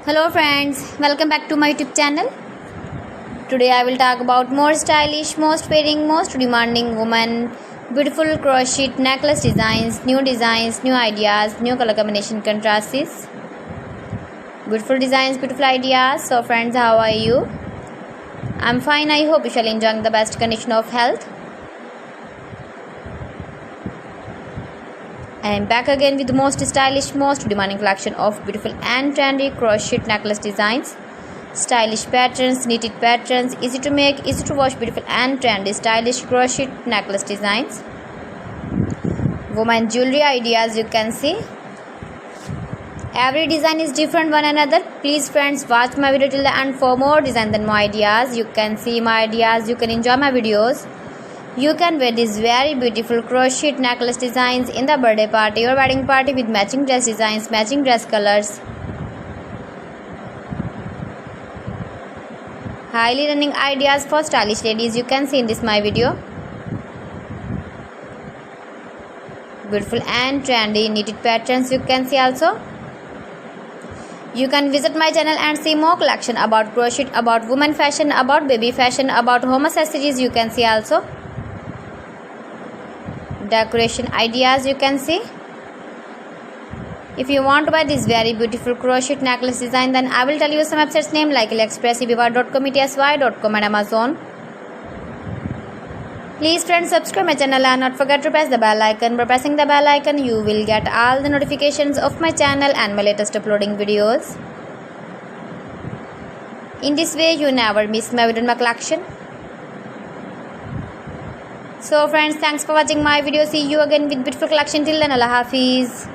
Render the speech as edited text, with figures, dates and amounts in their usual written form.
Hello friends, welcome back to my YouTube channel. Today I will talk about more stylish, most wearing, most demanding women, beautiful crochet necklace designs, new ideas, new color combination contrasts. Beautiful designs, beautiful ideas. So friends, how are you? I'm fine. I hope you shall enjoy the best condition of health. I am back again with the most stylish, most demanding collection of beautiful and trendy crochet necklace designs. Stylish patterns, knitted patterns, easy to make, easy to wash, beautiful and trendy stylish crochet necklace designs. Woman jewelry ideas, you can see. Every design is different one another. Please friends, watch my video till the end for more designs and more ideas. You can see my ideas, you can enjoy my videos. You can wear these very beautiful crochet necklace designs in the birthday party or wedding party with matching dress designs, matching dress colors. Highly running ideas for stylish ladies, you can see in this my video. Beautiful and trendy knitted patterns, you can see also. You can visit my channel and see more collection about crochet, about women fashion, about baby fashion, about home accessories, you can see also. Decoration ideas, you can see. If you want to buy this very beautiful crochet necklace design, then I will tell you some websites name like AliExpress, eBay.com, ETSY.com and Amazon. Please friends, subscribe my channel and not forget to press the bell icon. By pressing the bell icon, you will get all the notifications of my channel and my latest uploading videos. In this way, you never miss my video in my collection. So friends, thanks for watching my video. See you again with beautiful collection. Till then, Allah Hafiz.